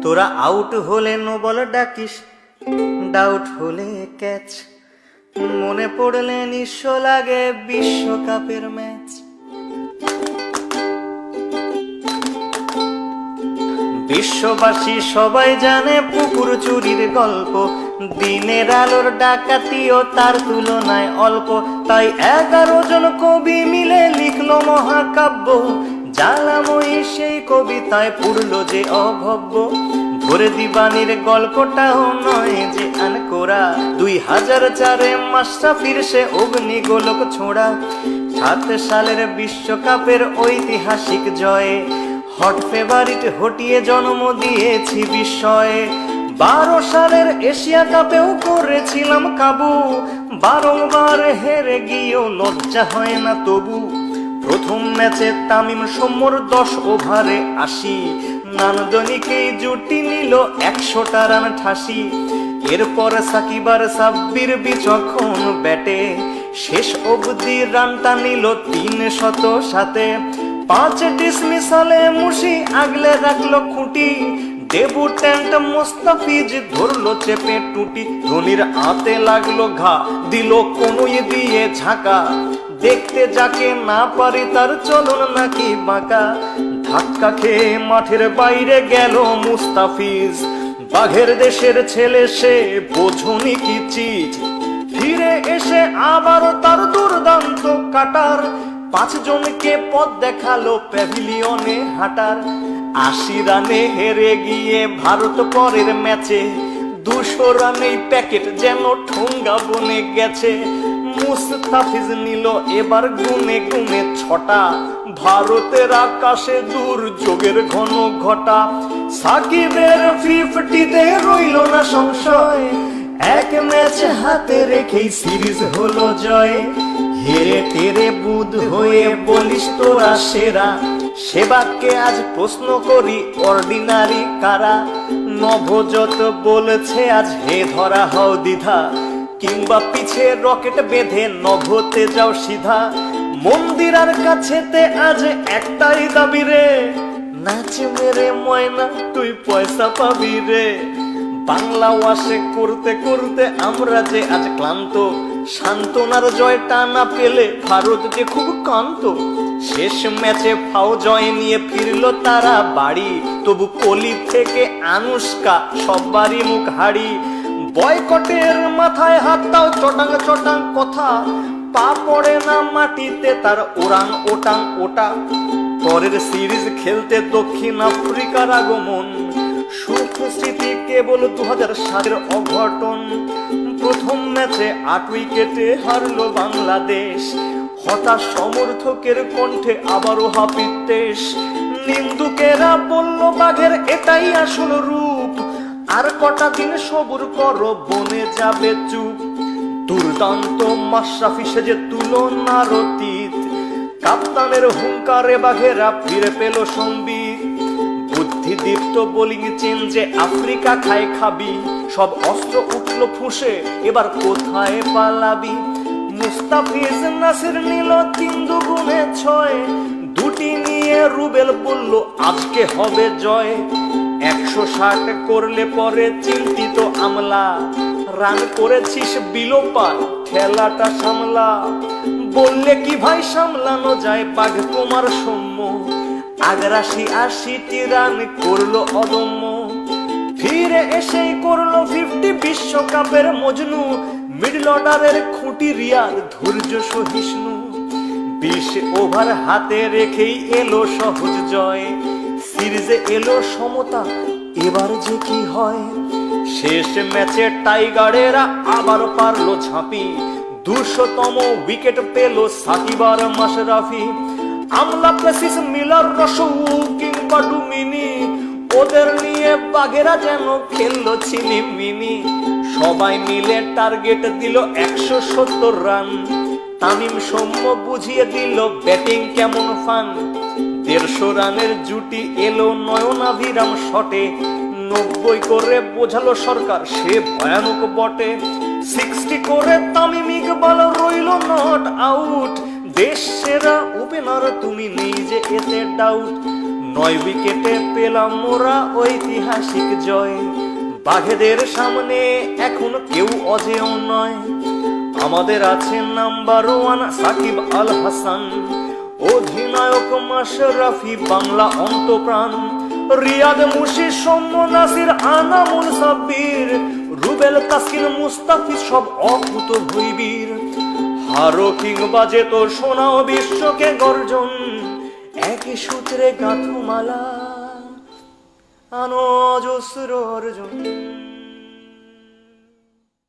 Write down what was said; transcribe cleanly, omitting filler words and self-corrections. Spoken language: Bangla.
তোরা আউট হলে নো বল ডাকিস, ডাউট হলে ক্যাচ, মনে পড়লে নিঃস্ব লাগে বিশ্বকাপের ম্যাচ। বিশ্ববাসী সবাই জানে পুকুর চুরির গল্প, দিনের আলোর ডাকাতিও তার তুলনায় অল্প। তাই 11 জন কবি মিলে লিখলো মহাকাব্য, জ্বালাময়ী সেই কবিতায় পুরলো যে অভব্য। ভোরে দিবানির গল্পটাও নয় যে আনকোরা, 2004-এ মাশরাফির সে অগ্নিগোলক ছোঁড়া। 7 সালের বিশ্বকাপের ঐতিহাসিক জয়ে হট ফেভারিট হটিয়ে জন্ম দিয়েছি বিস্ময়ে। 12 সালের এশিয়া কাপেও করেছিলাম কাবু, বারংবার হেরে গিয়েও লজ্জা হয় না তবু। প্রথম ম্যাচে তামিম সৌম্যর 10 ওভারে 80, নান্দনিকেই জুটি নিল 100টা রান ঠাসি। এরপর সাকিব আর সাব্বির বিচক্ষণ ব্যাটে শেষ অবধি রানটা নিল 307। 5 ডিসমিসালে মুশি আগলে রাখলো খুঁটি, ডেবুট্যান্ট মোস্তাফিজ ধরলো চেপে টুটি। ধোনির হাতে লাগলো ঘা, দিল কনুই দিয়ে ঝাঁকা, দেখতে যাকে না পারি তার চলন নাকি বাঁকা। ধাক্কা খেয়ে মাঠের বাইরে গেল মুস্তাফিজ, বাঘের দেশের ছেলে সে বোঝনি কি চিজ। ফিরে এসে আবারও তার দুর্দান্ত কাটার, 5 জনকে পথ দেখালো প্যাভিলিয়নে হাঁটার। 80 রানে হেরে গিয়ে ভারত পরের ম্যাচে 200 রানেই প্যাকেট যেন ঠোঙ্গা বনে গেছে। মুস্তাফিজ নিল এবার গুনে গুনে 6টা, ভারতের আকাশে দুর্যোগের ঘন ঘটা। সাকিবের 50-তে রইল না সংশয়, 1 ম্যাচ হাতে রেখেই সিরিজ হলো জয়। হেরে টেরে বুধ হয়ে বলিস তোরা সেরা, সেবাকে আজ প্রশ্ন করি অর্ডিনারি কারা। নভোজত বলেছে আজ হে ধরা হও দ্বিধা, কিংবা পিছে রকেট বেঁধে নভোতে যাও সিধা। মন্দিরার কাছেতে আজ একটাই দাবি রে, নাচ মেরে ময়না তুই পয়সা পাবি রে। বাংলা ওয়াশে করতে করতে আমরা যে আজ ক্লান্ত, সান্ত্বনার জয়টা না পেলে ভারত যে খুব কান্ত। শেষ ম্যাচে ফাও জয় নিয়ে ফিরলো তারা বাড়ি, তবু কোহলি থেকে আনুষ্কা সবারই মুখ হাড়ি। বয়কটের মাথায় হাত দাও চটাং চটাং কথা, পা পড়ে না মাটিতে তার ওরাং ওটাং ওটা। পরের সিরিজ খেলতে দক্ষিণ আফ্রিকার আগমন, সুখ স্মৃতি কেবল 2007-এর অঘটন। প্রথম ম্যাচে 8 উইকেটে হারলো বাংলাদেশ, হতাশ সমর্থকের কণ্ঠে আবারও হাপিত্তেশ। নিন্দুকেরা বলল বাঘের এটাই আসল রূপ, আর কটা দিন সবুর করো বনে যাবে চুপ। দুর্দান্ত মাশরাফি সেজে তুলনার অতীত, কাপ্তানের হুঙ্কারে বাঘেরা ফিরে পেল সম্বিত। বুদ্ধিদীপ্ত বোলিং চেঞ্জে আফ্রিকা খায় খাবি, সব অস্ত্র উঠলো ফুসে এবার কোথায় পালাবি। মুস্তাফিজ নাসির নিল 3 দুগুণে 6, 2টি নিয়ে রুবেল বলল আজকে হবে জয়। 160 করলে পরে চিন্তিত আমলা, রান করেছিস বিলোপার খেলাটা সামলা। বললে কি ভাই সামলানো যায় বাঘ তোমার সৌম্য, আগ্রাসী 80টি রান করলো অদম্য। ফিরে এসেই করলো 50 বিশ্বকাপের মজনু, মিডল অর্ডারের খুঁটি রিয়ার ধৈর্য সহিষ্ণু। 20 ওভার হাতে রেখেই এলো সহজ জয়, সিরিজে এলো সমতা এবার যে কি হয়। শেষ ম্যাচে টাইগারেরা আবার পারলো ঝাঁপি, 200তম উইকেট পেল সাকিব আর মাশরাফি। আমলা প্লেসিস মিলার রসৌ কিংবা ডুমিনি, ওদের নিয়ে বাঘেরা যেন খেললো ছিনিমিনি। সবাই মিলে টার্গেট দিল 170 রান, তামিম সৌম্য বুঝিয়ে দিল ব্যাটিং কেমন ফান। 150 রানের জুটি এলো নয়নাভিরাম শটে, 90 করে বোঝালো সরকার সে ভয়ানক বটে। 60 করে তামিম ইকবাল রইল নট আউট, দেশ সেরা ওপেনার তুমি নিজে এতে ডাউট। 9 উইকেটে পেলাম মোরা ঐতিহাসিক জয়। বাঘেদের সামনে এখন কেউ অজেয় নয়। আমাদের আছে নাম্বার 1 সাকিব আল হাসান, অধিনায়ক মাশরাফি বাংলা অন্তপ্রাণ, রিয়াদ মুশি সৌম্য নাসির আনামুল সাব্বির, রুবেল তাসকিন মুস্তাফিজ সব অকুত ভৈবীর। হারো কিংবা যেত শোনাও বিশ্বকে গর্জন, একই সূত্রে গাঁথো মালা আনো অজস্র অর্জন।